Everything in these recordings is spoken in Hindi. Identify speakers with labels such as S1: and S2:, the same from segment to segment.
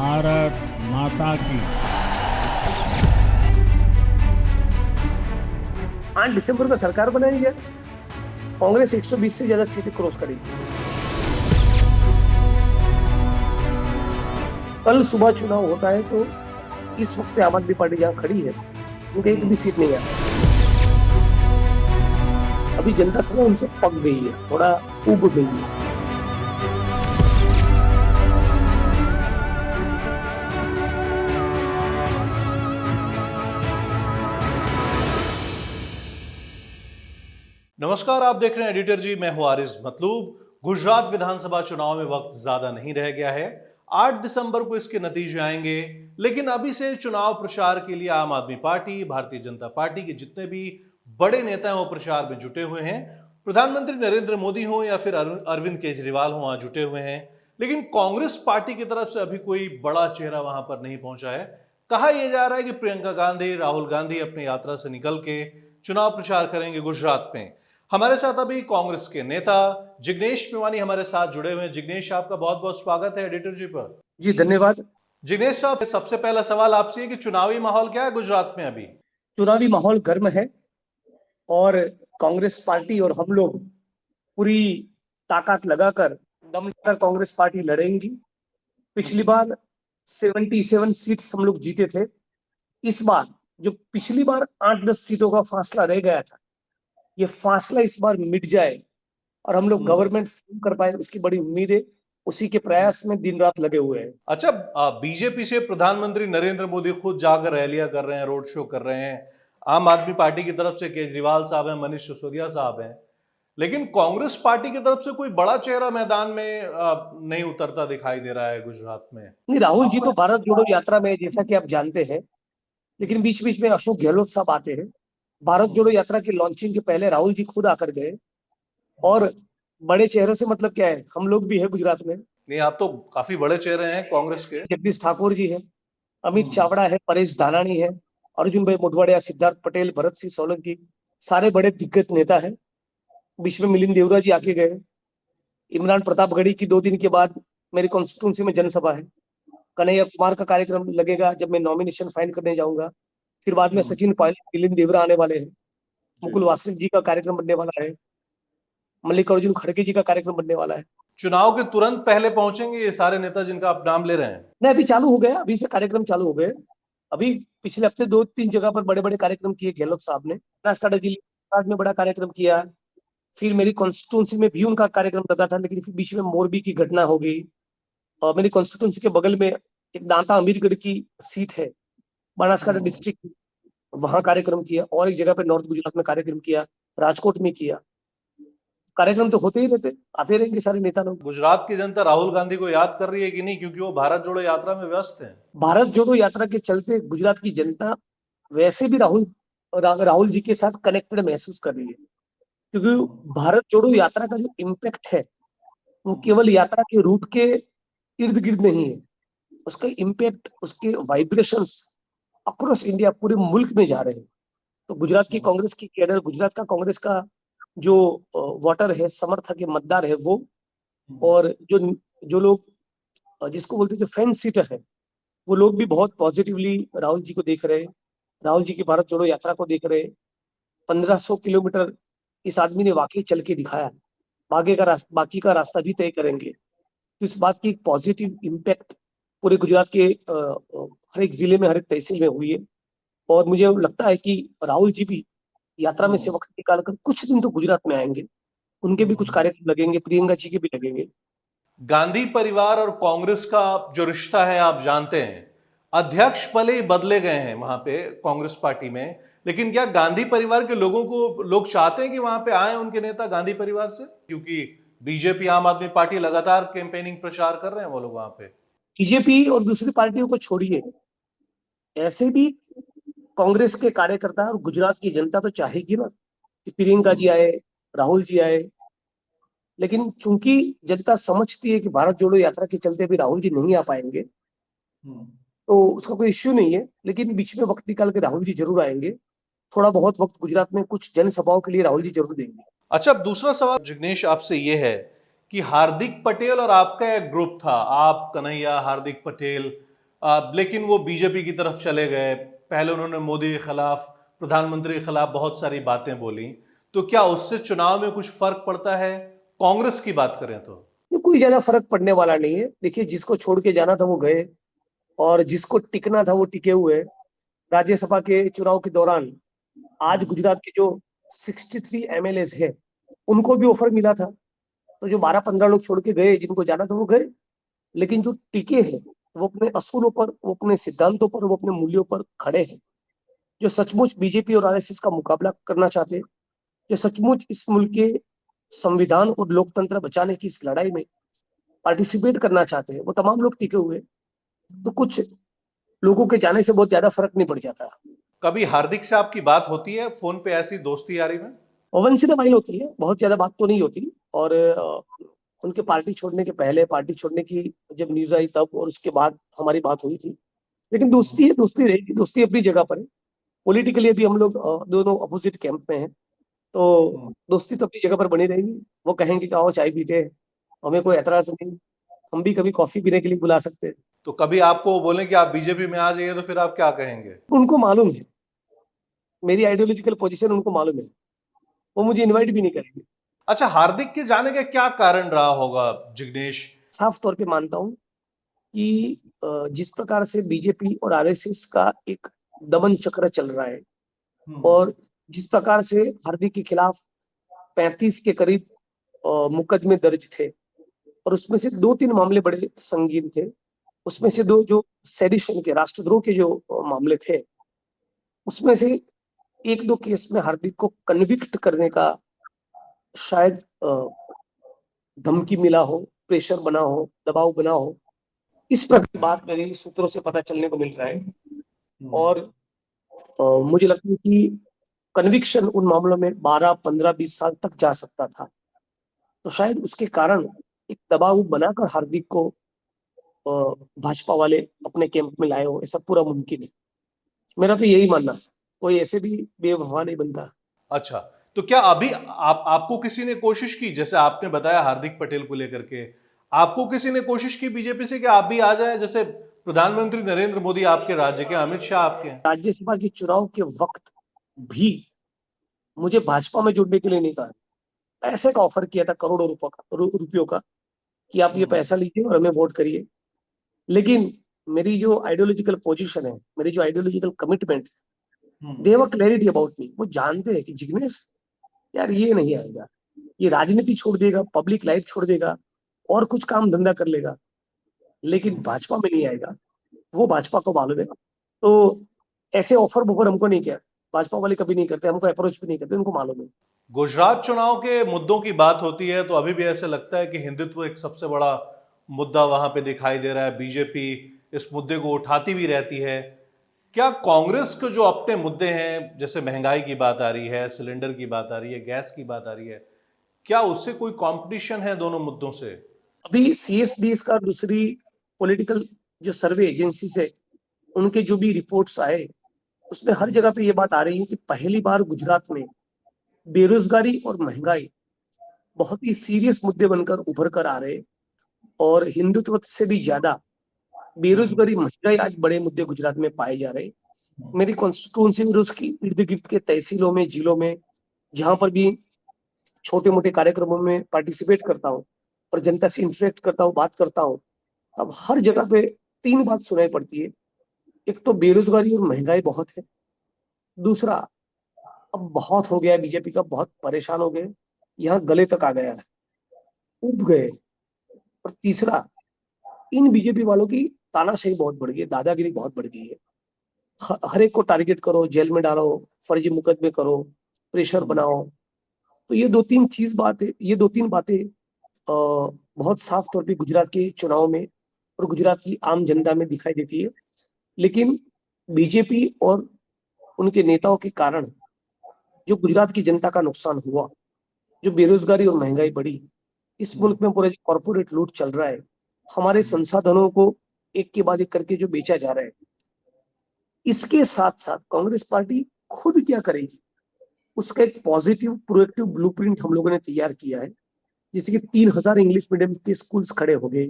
S1: भारत माता की।
S2: 8 दिसंबर में सरकार बनाएंगे, कांग्रेस 120 से ज्यादा सीटें क्रॉस करेगी। कल सुबह चुनाव होता है तो इस वक्त आम आदमी पार्टी जहां खड़ी है उनका एक भी सीट नहीं आता। अभी जनता थोड़ा उनसे पक गई है, थोड़ा उब गई है।
S3: नमस्कार, आप देख रहे हैं एडिटर जी। मैं हूं आरिज मतलूब। गुजरात विधानसभा चुनाव में वक्त ज्यादा नहीं रह गया है। 8 दिसंबर को इसके नतीजे आएंगे, लेकिन अभी से चुनाव प्रचार के लिए आम आदमी पार्टी, भारतीय जनता पार्टी के जितने भी बड़े नेता हैं वो प्रचार में जुटे हुए हैं। प्रधानमंत्री नरेंद्र मोदी हो या फिर अरविंद केजरीवाल हो, वहां जुटे हुए हैं। लेकिन कांग्रेस पार्टी की तरफ से अभी कोई बड़ा चेहरा वहां पर नहीं पहुंचा है। कहा यह जा रहा है कि प्रियंका गांधी, राहुल गांधी अपनी यात्रा से निकल के चुनाव प्रचार करेंगे गुजरात में। हमारे साथ अभी कांग्रेस के नेता जिग्नेश मेवानी हमारे साथ जुड़े हुए हैं। जिग्नेश, आपका बहुत बहुत स्वागत है एडिटर जी पर।
S2: जी धन्यवाद।
S3: जिग्नेश साहब, सबसे पहला सवाल आपसे है कि चुनावी माहौल क्या है गुजरात में अभी?
S2: चुनावी माहौल गर्म है और कांग्रेस पार्टी और हम लोग पूरी ताकत लगाकर, दम लगाकर कांग्रेस पार्टी लड़ेंगी। पिछली बार 77 सीट्स हम लोग जीते थे। इस बार जो पिछली बार 8-10 सीटों का फासला रह गया था, ये फासला इस बार मिट जाए और हम लोग गवर्नमेंट फॉर्म कर पाए, उसकी बड़ी उम्मीद है। उसी के प्रयास में दिन रात लगे हुए हैं।
S3: अच्छा, बीजेपी से प्रधानमंत्री नरेंद्र मोदी खुद जाकर रैलियां कर रहे हैं, रोड शो कर रहे हैं। आम आदमी पार्टी की तरफ से केजरीवाल साहब हैं, मनीष सिसोदिया साहब हैं। लेकिन कांग्रेस पार्टी की तरफ से कोई बड़ा चेहरा मैदान में नहीं उतरता दिखाई दे रहा है गुजरात में।
S2: नहीं, राहुल जी तो भारत जोड़ो यात्रा में, जैसा कि आप जानते हैं, लेकिन बीच बीच में अशोक गहलोत साहब आते हैं। भारत जोड़ो यात्रा की लॉन्चिंग के पहले राहुल जी खुद आकर गए। और बड़े चेहरों से मतलब क्या है, हम लोग भी है गुजरात में।
S3: नहीं, आप तो काफी बड़े चेहरे हैं कांग्रेस के।
S2: जगदीश ठाकुर जी है, अमित चावड़ा है, परेश धानाणी है, अर्जुन भाई मोढवाडिया, सिद्धार्थ पटेल, भरत सिंह सोलंकी, सारे बड़े दिग्गज नेता हैं। बीच में मिलिंद देवरा जी आके गए। इमरान प्रतापगढ़ी की 2 दिन के बाद मेरी कॉन्स्टिट्यूंसी में जनसभा है। कन्हैया कुमार का कार्यक्रम लगेगा जब मैं नॉमिनेशन फाइल करने जाऊंगा। फिर बाद में सचिन पायलट, मिलिंद देवरा आने वाले हैं। मुकुल वासनिक जी का कार्यक्रम बनने वाला है। मल्लिकार्जुन खड़गे जी का कार्यक्रम बनने वाला है।
S3: चुनाव के तुरंत पहले पहुंचेंगे ये सारे नेता जिनका आप नाम ले रहे हैं?
S2: नहीं, अभी चालू हो गया, अभी से कार्यक्रम चालू हो गए। अभी पिछले हफ्ते 2-3 जगह पर बड़े बड़े कार्यक्रम किए गहलोत साहब ने। बनासकांठा जिले में बड़ा कार्यक्रम किया। फिर मेरी कॉन्स्टिट्यूंसी में भी उनका कार्यक्रम लगा था, लेकिन फिर बीच में मोरबी की घटना हो गई। और मेरी कॉन्स्टिट्यूंसी के बगल में एक दांता अमीरगढ़ की सीट है, बनासकांठा डिस्ट्रिक्ट, वहां कार्यक्रम किया। और एक जगह पे नॉर्थ गुजरात में कार्यक्रम किया, राजकोट में किया। कार्यक्रम तो होते ही रहते, आते रहेंगे सारे नेता लोग।
S3: गुजरात की जनता राहुल गांधी को याद कर रही है कि नहीं, क्योंकि वो भारत जोड़ो यात्रा में व्यस्त हैं?
S2: भारत जोड़ो यात्रा के चलते गुजरात की जनता वैसे भी राहुल जी के साथ कनेक्टेड महसूस कर रही है। क्योंकि भारत जोड़ो यात्रा का जो इम्पैक्ट है वो केवल यात्रा के रूट के इर्द गिर्द नहीं है। उसका इम्पैक्ट, उसके वाइब्रेशंस अक्रॉस इंडिया, पूरे मुल्क में जा रहे हैं। तो गुजरात की कांग्रेस की कैडर, गुजरात का कांग्रेस का जो वोटर है, समर्थक है, मतदार है, वो और जो जो लोग जिसको बोलते हैं जो फैन सीटर है, वो लोग भी बहुत पॉजिटिवली राहुल जी को देख रहे हैं। राहुल जी की भारत जोड़ो यात्रा को देख रहे हैं। 1500 किलोमीटर इस आदमी ने वाकई चल के दिखाया। बाकी का रास्ता भी तय करेंगे। तो इस बात की पॉजिटिव इम्पैक्ट पूरे गुजरात के हर एक जिले में, हर एक तहसील में हुई है। और मुझे लगता है कि राहुल जी भी यात्रा में से वक्त निकाल कर कुछ दिन तो गुजरात में आएंगे। उनके भी कुछ कार्यक्रम लगेंगे, प्रियंका जी के भी लगेंगे।
S3: गांधी परिवार और कांग्रेस का जो रिश्ता है आप जानते हैं। अध्यक्ष भले ही बदले गए हैं वहां पे कांग्रेस पार्टी में, लेकिन क्या गांधी परिवार के लोगों को लोग चाहते हैं कि वहां पे आए उनके नेता गांधी परिवार से? क्योंकि बीजेपी, आम आदमी पार्टी लगातार कैंपेनिंग प्रचार कर रहे हैं वो लोग वहां पे।
S2: बीजेपी और दूसरी पार्टियों को छोड़िए, ऐसे भी कांग्रेस के कार्यकर्ता और गुजरात की जनता तो चाहेगी ना कि प्रियंका जी आए, राहुल जी आए। लेकिन चूंकि जनता समझती है कि भारत जोड़ो यात्रा के चलते भी राहुल जी नहीं आ पाएंगे, तो उसका कोई इश्यू नहीं है। लेकिन बीच में वक्त निकाल के राहुल जी जरूर आएंगे। थोड़ा बहुत वक्त गुजरात में कुछ जनसभाओं के लिए राहुल जी जरूर देंगे।
S3: अच्छा, अब दूसरा सवाल जिग्नेश आपसे ये है कि हार्दिक पटेल और आपका एक ग्रुप था, आप, कन्हैया, हार्दिक पटेल, लेकिन वो बीजेपी की तरफ चले गए। पहले उन्होंने मोदी के खिलाफ, प्रधानमंत्री के खिलाफ बहुत सारी बातें बोली। तो क्या उससे चुनाव में कुछ फर्क पड़ता है? कांग्रेस की बात करें तो।
S2: ये कोई ज्यादा फर्क पड़ने वाला नहीं है। देखिए, जिसको छोड़ के जाना था वो गए, और जिसको टिकना था वो टिके हुए। राज्यसभा के चुनाव के दौरान आज गुजरात के जो 63 एमएलए है, उनको भी ऑफर मिला था। तो जो 12-15 लोग छोड़ के गए, जिनको जाना था वो गए, लेकिन जो टिके हैं वो अपने असूलों पर, वो अपने सिद्धांतों पर, वो अपने मूल्यों पर खड़े हैं। जो सचमुच बीजेपी और आरएसएस का मुकाबला करना चाहते हैं, जो सचमुच इस मुल्क के संविधान और लोकतंत्र बचाने की इस लड़ाई में पार्टिसिपेट करना चाहते हैं, वो तमाम लोग टिके हुए। तो कुछ लोगों के जाने से बहुत ज्यादा फर्क नहीं पड़ जाता।
S3: कभी हार्दिक से आपकी बात होती है फोन पे, ऐसी दोस्ती यारी में?
S2: ओवन से माइल होती है, बहुत ज्यादा बात तो नहीं होती। और उनके पार्टी छोड़ने के पहले, पार्टी छोड़ने की जब न्यूज आई तब, और उसके बाद हमारी बात हुई थी। लेकिन दोस्ती है, दोस्ती रहेगी, दोस्ती अपनी जगह पर है। पॉलिटिकली अभी हम लोग दोनों अपोजिट कैंप में हैं, तो दोस्ती तो अपनी जगह पर बनी रहेगी। वो कहेंगे कि आओ चाय पीते हैं, हमें कोई एतराज नहीं। हम भी कभी कॉफी पीने के लिए बुला सकते हैं।
S3: तो कभी आपको बोले कि आप बीजेपी में आ जाइए, तो फिर आप क्या कहेंगे?
S2: उनको मालूम है, मेरी आइडियोलॉजिकल पोजीशन उनको मालूम है, वो मुझे इनवाइट भी नहीं करेंगे।
S3: अच्छा, हार्दिक के जाने का क्या कारण रहा होगा जिग्नेश?
S2: साफ तौर पे मानता हूँ कि जिस प्रकार से बीजेपी और आरएसएस का एक दमन चक्र चल रहा है, और जिस प्रकार से हार्दिक के खिलाफ 35 के करीब मुकदमे दर्ज थे, और उसमें से 2-3 मामले बड़े संगीन थे। उसमें से 2 जो सेडिशन के, राष्ट्रद्रोह के जो मामले थे, उसमें से 1-2 केस में हार्दिक को कन्विक्ट करने का शायद धमकी मिला हो, प्रेशर बना हो, दबाव बना हो। इस प्रकार की बात मेरे सूत्रों से पता चलने को मिल रहा है। और मुझे लगता है कि कन्विक्शन उन मामलों में 12, 15, 20 साल तक जा सकता था। तो शायद उसके कारण एक दबाव बनाकर हार्दिक को भाजपा वाले अपने कैंप में लाए हो, ऐसा पूरा मुमकिन है। मेरा तो यही मानना है, कोई ऐसे भी बेवफा नहीं बनता।
S3: अच्छा, तो क्या अभी आपको किसी ने कोशिश की, जैसे आपने बताया हार्दिक पटेल को लेकर के, आपको किसी ने कोशिश की बीजेपी से कि आप भी आ जाए? जैसे प्रधानमंत्री नरेंद्र मोदी आपके राज्य के, अमित शाह आपके हैं।
S2: राज्यसभा के चुनाव के वक्त भी मुझे भाजपा में जुड़ने के लिए नहीं कहा। पैसे का ऑफर किया था, करोड़ों रुपयों का, कि आप ये पैसा लीजिए और हमें वोट करिए। लेकिन मेरी जो आइडियोलॉजिकल पोजीशन है, मेरी जो ideological commitment, they have clarity about me. वो जानते हैं कि जिग्नेश यार ये नहीं आएगा, ये राजनीति छोड़ देगा, पब्लिक लाइफ छोड़ देगा, और कुछ काम धंधा कर लेगा, लेकिन भाजपा में नहीं आएगा। वो भाजपा को मालूम है। तो ऐसे ऑफर बफर हमको नहीं किया, भाजपा वाले कभी नहीं करते, हमको अप्रोच भी नहीं करते, उनको मालूम है।
S3: गुजरात चुनाव के मुद्दों की बात होती है तो अभी भी ऐसे लगता है कि हिंदुत्व एक सबसे बड़ा मुद्दा वहां पे दिखाई दे रहा है। बीजेपी इस मुद्दे को उठाती भी रहती है। क्या कांग्रेस के जो अपने मुद्दे हैं, जैसे महंगाई की बात आ रही है, सिलेंडर की बात आ रही है, गैस की बात आ रही है, क्या उससे कोई कंपटीशन है दोनों मुद्दों से?
S2: अभी सीएसबीएस का, दूसरी पॉलिटिकल जो सर्वे एजेंसी से, उनके जो भी रिपोर्ट्स आए, उसमें हर जगह पे ये बात आ रही है कि पहली बार गुजरात में बेरोजगारी और महंगाई बहुत ही सीरियस मुद्दे बनकर उभर कर आ रहे हैं। और हिंदुत्व से भी ज्यादा बेरोजगारी, महंगाई आज बड़े मुद्दे गुजरात में पाए जा रहे हैं। मेरी कॉन्स्टिट्यूंसी और उसकी इर्द गिर्द के तहसीलों में, जिलों में, जहां पर भी छोटे मोटे कार्यक्रमों में पार्टिसिपेट करता हूँ और जनता से इंटरेक्ट करता हूँ, बात करता हूँ, अब हर जगह पे 3 बात सुनाई पड़ती है। एक तो बेरोजगारी और महंगाई बहुत है। दूसरा, अब बहुत हो गया, बीजेपी का बहुत परेशान हो गए, यहाँ गले तक आ गया है, उब गए। और तीसरा, इन बीजेपी वालों की तानाशाही बहुत बढ़ गई है, दादागिरी बहुत बढ़ गई है। हर एक को टारगेट करो, जेल में डालो, फर्जी मुकदमे करो, प्रेशर बनाओ। तो ये 2-3 बातें बहुत साफ तौर पे गुजरात के चुनाव में और गुजरात की आम जनता में दिखाई देती है। लेकिन बीजेपी और उनके नेताओं के कारण जो गुजरात की जनता का नुकसान हुआ, जो बेरोजगारी और महंगाई बढ़ी, इस मुल्क में पूरा कॉर्पोरेट लूट चल रहा है, हमारे संसाधनों को एक के बाद एक करके जो बेचा जा रहा है, इसके साथ साथ कांग्रेस पार्टी खुद क्या करेगी, उसका एक पॉजिटिव प्रोएक्टिव ब्लूप्रिंट हम लोगों ने तैयार किया है। जैसे कि 3000 इंग्लिश मीडियम के स्कूल्स खड़े हो गए,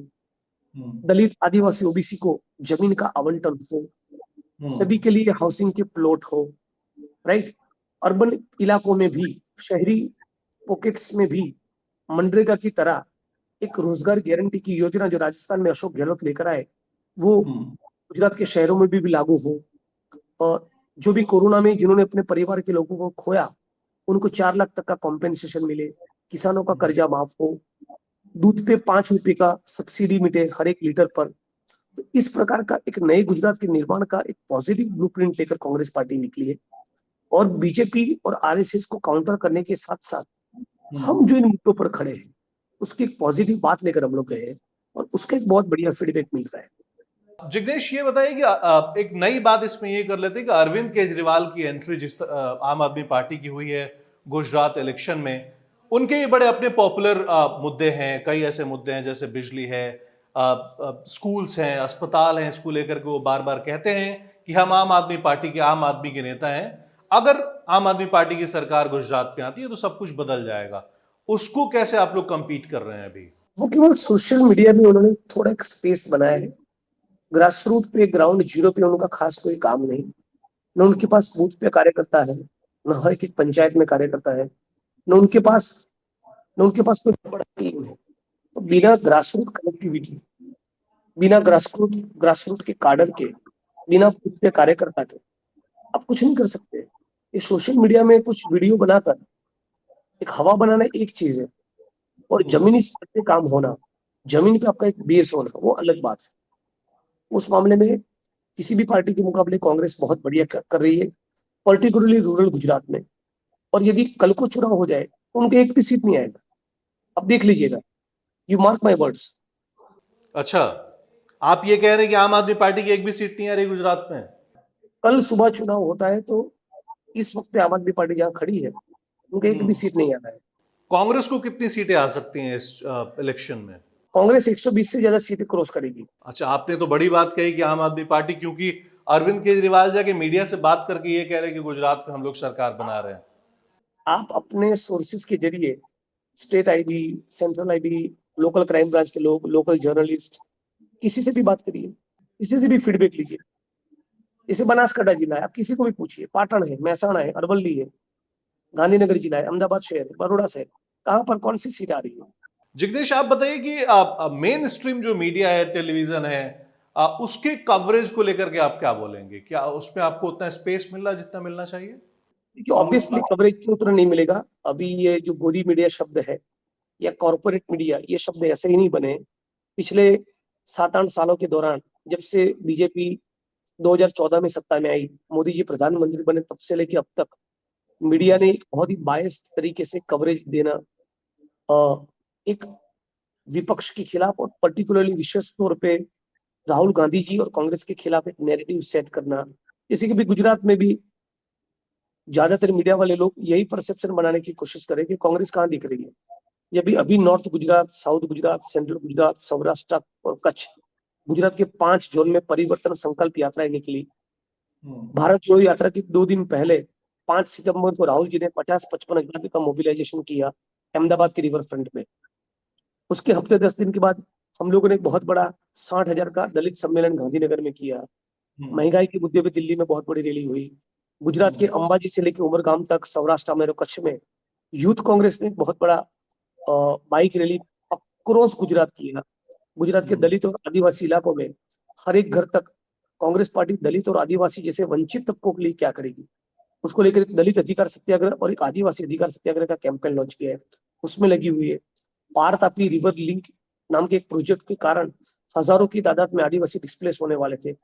S2: दलित आदिवासी ओबीसी को जमीन का आवंटन हो, सभी के लिए हाउसिंग के प्लॉट हो, राइट। अर्बन इलाकों में भी, शहरी पॉकेट्स में भी मनरेगा की तरह एक रोजगार गारंटी की योजना जो राजस्थान में अशोक गहलोत लेकर आए, वो गुजरात के शहरों में भी लागू हो। और जो भी कोरोना में जिन्होंने अपने परिवार के लोगों को खोया, उनको 4 लाख तक का कॉम्पेंसेशन मिले, किसानों का कर्जा माफ हो, दूध पे 5 रुपए का सब्सिडी मिले हर 1 लीटर पर। तो इस प्रकार का एक नए गुजरात के निर्माण का एक पॉजिटिव ब्लूप्रिंट लेकर कांग्रेस पार्टी निकली है। और बीजेपी और आरएसएस को काउंटर करने के साथ साथ हम जो इन मुद्दों पर खड़े हैं, उसकी एक पॉजिटिव बात लेकर हम लोग गए हैं और उसका एक बहुत बढ़िया फीडबैक मिल रहा है।
S3: जिग्नेश, ये बताइए कि एक नई बात इसमें ये कर लेते हैं कि अरविंद केजरीवाल की एंट्री आम आदमी पार्टी की हुई है गुजरात इलेक्शन में, उनके ये बड़े अपने पॉपुलर मुद्दे हैं, कई ऐसे मुद्दे हैं जैसे बिजली है, स्कूल्स हैं, अस्पताल हैं, इसको लेकर के वो बार बार कहते हैं कि हम आम आदमी पार्टी के आम आदमी के नेता हैं, अगर आम आदमी पार्टी की सरकार गुजरात में आती है तो सब कुछ बदल जाएगा। उसको कैसे आप लोग कंपीट कर रहे हैं अभी?
S2: वो केवल सोशल मीडिया में उन्होंने थोड़ा एक स्पेस बनाया है, ग्रास रूट पे, ग्राउंड जीरो पे उनका खास कोई काम नहीं। न उनके पास बूथ पे कार्यकर्ता है, न हर एक पंचायत में कार्यकर्ता है, न उनके पास कोई बड़ा टीम है। तो बिना ग्रास रूट कनेक्टिविटी, बिना ग्रास रूट के काडर के, बिना बूथ पे कार्यकर्ता के आप कुछ नहीं कर सकते। ये सोशल मीडिया में कुछ वीडियो बनाकर एक हवा बनाना एक चीज है, और जमीनी स्तर पे काम होना, जमीन पे आपका एक बेस होना, वो अलग बात है। उस मामले में किसी भी पार्टी के मुकाबले कांग्रेस बहुत बढ़िया कर रही है, पर्टिकुलरली रूरल गुजरात में। और यदि कल को चुनाव हो जाए तो उनके एक भी सीट नहीं आएगा, अब देख लीजिएगा, यू मार्क माई वर्ड्स।
S3: अच्छा, आप ये कह रहे हैं कि आम आदमी पार्टी की एक भी सीट नहीं आ रही गुजरात में?
S2: कल सुबह चुनाव होता है तो इस वक्त आम आदमी पार्टी जहां खड़ी है, उनके एक भी सीट नहीं आता है।
S3: कांग्रेस को कितनी सीटें आ सकती हैं इस इलेक्शन में?
S2: कांग्रेस 120 से ज्यादा सीटें क्रॉस करेगी।
S3: अच्छा, आपने तो बड़ी बात कही कि आम आदमी पार्टी, क्योंकि अरविंद केजरीवाल जाके मीडिया से बात करके ये कह रहे हैं कि गुजरात में हम लोग सरकार बना रहे हैं।
S2: आप अपने सोर्सेज के जरिए, state IB, central IB, local crime branch के लोग, लोकल जर्नलिस्ट, किसी से भी बात करिए, किसी से भी फीडबैक लीजिए। जैसे बनासकांठा जिला है, आप किसी को भी पूछिए, पाटन है, महसाणा है, अरवली है, गांधीनगर जिला है, अहमदाबाद शहर है, बड़ौदा शहर, कहाँ पर कौन सी सीट आ रही है?
S3: जिग्नेश, आप बताइए कि मेन स्ट्रीम जो मीडिया है, टेलीविजन है, उसके कवरेज को लेकर के आप क्या बोलेंगे? क्या उसमें आपको उतना स्पेस मिल रहा है जितना मिलना चाहिए?
S2: देखिए, ऑब्वियसली कवरेज तो उतना नहीं मिलेगा। अभी ये जो गोदी मीडिया शब्द है या कॉर्पोरेट मीडिया, ये शब्द ऐसे ही नहीं बने। पिछले 7-8 सालों के दौरान, जब से बीजेपी 2014 में सत्ता में आई, मोदी जी प्रधानमंत्री बने, तब से लेके अब तक मीडिया ने एक बहुत ही बायस्ड तरीके से कवरेज देना, एक विपक्ष के खिलाफ और पर्टिकुलरली विशेष तौर पे राहुल गांधी जी और कांग्रेस के खिलाफ एक नैरेटिव सेट करना। जैसे कि भी गुजरात में भी ज्यादातर मीडिया वाले लोग यही परसेप्शन बनाने की कोशिश करें कि कांग्रेस कहाँ दिख रही है, जब अभी north Gujarat, south Gujarat, central Gujarat, Saurashtra और कच्छ, गुजरात के 5 जोन में परिवर्तन संकल्प यात्राएं निकली। भारत जोड़ो यात्रा के 2 दिन पहले 5 सितंबर को राहुल जी ने 50-55 हजार का मोबिलाइजेशन किया अहमदाबाद के रिवर फ्रंट में। उसके हफ्ते 10 दिन के बाद हम लोगों ने एक बहुत बड़ा 60,000 का दलित सम्मेलन गांधीनगर में किया। महंगाई के मुद्दे पे दिल्ली में बहुत बड़ी रैली हुई। गुजरात के अंबाजी से लेकर उमरगाम तक, सौराष्ट्र में और कच्छ में यूथ कांग्रेस ने बहुत बड़ा बाइक रैली अक्रॉस गुजरात किया। गुजरात के दलित और आदिवासी इलाकों में हर एक घर तक कांग्रेस पार्टी दलित और आदिवासी जैसे वंचित तबकों के लिए क्या करेगी, उसको लेकर एक दलित अधिकार सत्याग्रह और एक आदिवासी अधिकार सत्याग्रह का कैंपेन लॉन्च किया है, उसमें लगी हुई है। पार तापी रिवर लिंक नाम के एक प्रोजेक्ट के कारण हजारों की तादाद में आदिवासी डिस्प्लेस होने वाले थे,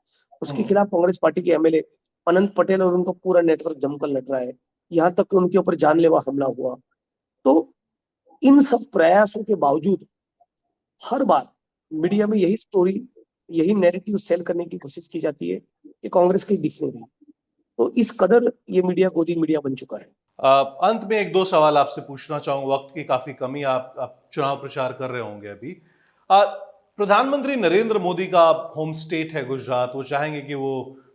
S2: उसके खिलाफ कांग्रेस पार्टी के एमएलए अनंत पटेल और उनका पूरा नेटवर्क जमकर लड़ रहा है, यहाँ तक कि उनके ऊपर जानलेवा हमला हुआ। तो इन सब प्रयासों के बावजूद हर बार मीडिया में यही स्टोरी, यही नैरेटिव सेल करने की कोशिश की जाती है कि कांग्रेस कहीं दिख नहीं रही। तो इस कदर ये मीडिया गोदी मीडिया बन चुका है।
S3: अंत में 1-2 सवाल आपसे पूछना चाहूंगा, वक्त की काफी कमी, आप चुनाव प्रचार कर रहे होंगे अभी। प्रधानमंत्री नरेंद्र मोदी का होम स्टेट है गुजरात, वो चाहेंगे कि वो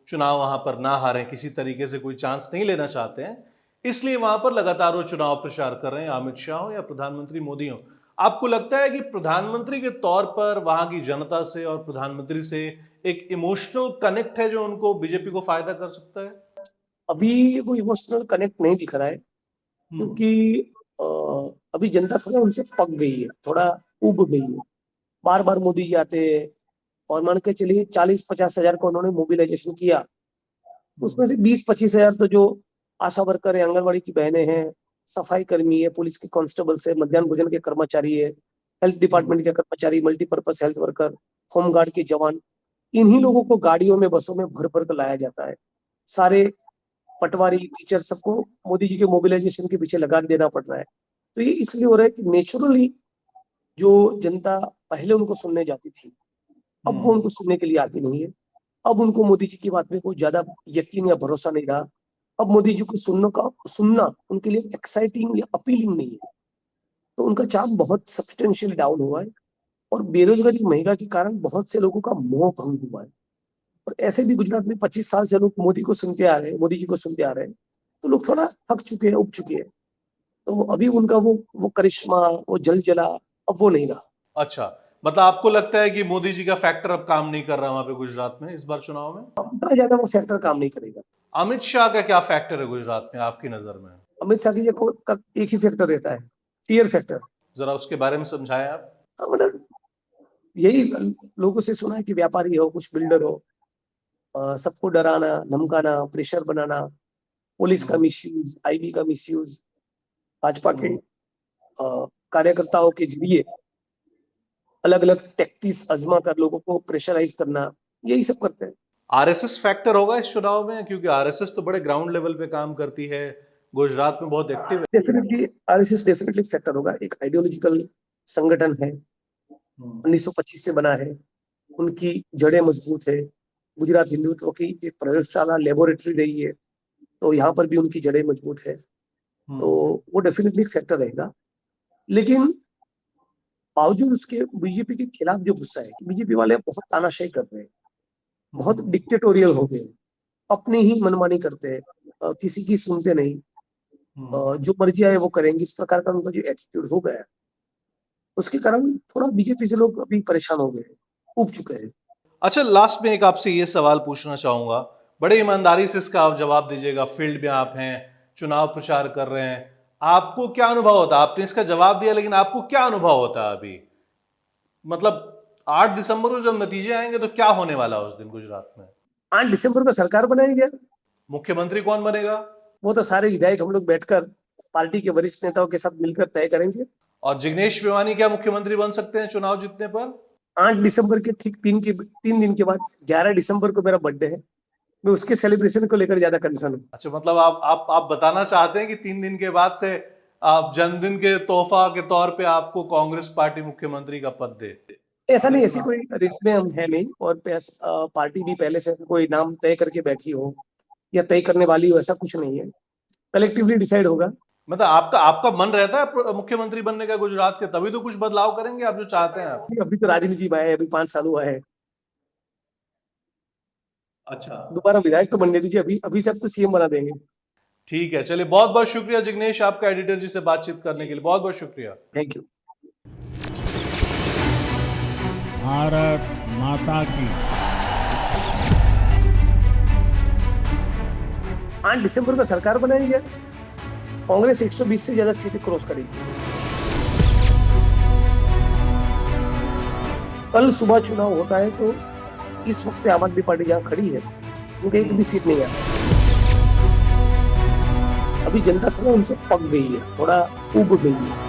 S3: चुनाव वहां पर ना हारें, किसी तरीके से कोई चांस नहीं लेना चाहते हैं, इसलिए वहां पर लगातार वो चुनाव प्रचार कर रहे हैं, अमित शाह हो या प्रधानमंत्री मोदी हो। आपको लगता है कि प्रधानमंत्री के तौर पर वहां की जनता से और प्रधानमंत्री से एक इमोशनल कनेक्ट है जो उनको बीजेपी को फायदा कर सकता है?
S2: अभी वो इमोशनल कनेक्ट नहीं दिख रहा है, क्योंकि अभी जनता थोड़ा उनसे पक गई है, थोड़ा उब गई है। बार बार मोदी जी आते हैं और मान के चलिए 40-50 हजार का उन्होंने मोबिलाइजेशन किया, उसमें से 20-25 हजार तो जो आशा वर्कर है, आंगनबाड़ी की बहनें हैं, सफाई कर्मी है, पुलिस के कांस्टेबल्स है, मध्याह्न भोजन के कर्मचारी है, हेल्थ डिपार्टमेंट के कर्मचारी, मल्टीपर्पज हेल्थ वर्कर, होमगार्ड के जवान, इन्हीं लोगों को गाड़ियों में, बसों में भर भर कर लाया जाता है। सारे पटवारी, टीचर, सबको मोदी जी के मोबिलाइजेशन के पीछे लगा देना पड़ रहा है। तो ये इसलिए हो रहा है कि नेचुरली जो जनता पहले उनको सुनने जाती थी, अब वो उनको सुनने के लिए आती नहीं है। अब उनको मोदी जी की बात में कोई ज्यादा यकीन या भरोसा नहीं रहा। अब मोदी जी को सुनना उनके लिए एक्साइटिंग या अपीलिंग नहीं है। तो उनका चार्म बहुत सब्सटेंशियल डाउन हुआ है और बेरोजगारी, महंगाई के कारण बहुत से लोगों का मोह भंग हुआ है। और ऐसे भी गुजरात में 25 साल से लोग मोदी को सुनते आ रहे हैं, मोदी जी को सुनते आ रहे हैं, तो लोग थोड़ा थक चुके हैं, उब चुके हैं। तो अभी उनका वो करिश्मा, वो जला अब वो नहीं रहा।
S3: अच्छा, मतलब आपको लगता है कि मोदी जी का फैक्टर अब काम नहीं कर रहा वहां पे गुजरात में इस बार चुनाव में?
S2: उतना ज्यादा वो फैक्टर काम नहीं करेगा।
S3: अमित शाह का क्या फैक्टर है गुजरात में आपकी नजर में?
S2: अमित शाह की का एक ही फैक्टर रहता है, फियर फैक्टर।
S3: जरा उसके बारे में समझाएं आप।
S2: मतलब यही लोगों से सुना है कि व्यापारी हो, कुछ बिल्डर हो, सबको डराना, धमकाना, प्रेशर बनाना, पुलिस का मिसयूज, आईबी का मिसयूज, भाजपा के कार्यकर्ताओं के जरिए अलग अलग टैक्टिक्स आजमा कर लोगों को प्रेशराइज करना, यही सब करते हैं।
S3: आरएसएस फैक्टर होगा इस चुनाव में, क्योंकि आरएसएस तो बड़े ग्राउंड लेवल पे काम करती है, गुजरात में बहुत एक्टिव है।
S2: डेफिनेटली आरएसएस डेफिनेटली फैक्टर होगा। एक आइडियोलॉजिकल संगठन है, 1925 से बना है, उनकी जड़ें मजबूत है, गुजरात हिंदुत्व की एक प्रयोगशाला, लेबोरेटरी रही है, तो यहाँ पर भी उनकी जड़ें मजबूत है। तो वो डेफिनेटली फैक्टर रहेगा। लेकिन बावजूद उसके बीजेपी के खिलाफ जो गुस्सा है कि बीजेपी वाले बहुत तानाशाही कर रहे हैं, बहुत डिक्टेटोरियल हो गए, अपनी ही मनमानी करते हैं, किसी की सुनते नहीं, जो मर्जी आए वो करेंगे, इस प्रकार का उनका जो एटीट्यूड हो गया, उसके कारण थोड़ा बीजेपी से लोग अभी परेशान हो गए, उब चुके हैं।
S3: अच्छा, लास्ट में एक आपसे ये सवाल पूछना चाहूंगा, बड़े ईमानदारी से इसका आप जवाब दीजिएगा। फील्ड में आप हैं, चुनाव प्रचार कर रहे हैं, आपको क्या अनुभव होता है? आपने इसका जवाब दिया, लेकिन आपको क्या अनुभव होता है अभी? मतलब 8 दिसंबर को जब नतीजे आएंगे तो क्या होने वाला है उस दिन गुजरात में?
S2: 8 दिसंबर को सरकार बनाएंगे।
S3: मुख्यमंत्री कौन बनेगा?
S2: वो तो सारे विधायक हम लोग बैठकर पार्टी के वरिष्ठ नेताओं के साथ मिलकर तय करेंगे।
S3: और जिग्नेश मेवानी क्या मुख्यमंत्री बन सकते हैं चुनाव जीतने पर?
S2: 8 दिसंबर के ठीक 3 दिन के बाद 11 दिसंबर को मेरा बर्थडे है, मैं उसके सेलिब्रेशन को लेकर ज्यादा कंसर्न हूँ।
S3: अच्छा, मतलब आप बताना चाहते हैं कि 3 दिन के बाद से आप जन्मदिन के तोहफा के तौर पे आपको कांग्रेस पार्टी मुख्यमंत्री का पद दे?
S2: ऐसा नहीं, ऐसी कोई रेस में हम है नहीं, और पार्टी भी पहले से कोई नाम तय करके बैठी हो या तय करने वाली हो, ऐसा कुछ नहीं है। कलेक्टिवली डिसाइड होगा।
S3: मतलब आपका मन रहता है मुख्यमंत्री बनने का गुजरात के, तभी तो कुछ बदलाव करेंगे आप जो चाहते हैं आप?
S2: अभी तो राजनीति में आए, अभी 5 साल हुआ है।
S3: अच्छा,
S2: दोबारा विधायक तो बनने दीजिए, अभी से अब तो सीएम बना देंगे।
S3: ठीक है, चलिए, बहुत बहुत शुक्रिया जिग्नेश, आपका एडिटर जी से बातचीत करने के लिए बहुत बहुत शुक्रिया।
S2: Thank you.
S1: भारत माता की।
S2: 8 दिसंबर को सरकार बनाएंगे, कांग्रेस 120 से ज्यादा सीटें क्रॉस करेगी। कल सुबह चुनाव होता है तो इस वक्त आम आदमी पार्टी जहां खड़ी है, उनके एक भी सीट नहीं है। अभी जनता थोड़ा उनसे पक गई है, थोड़ा उब गई है।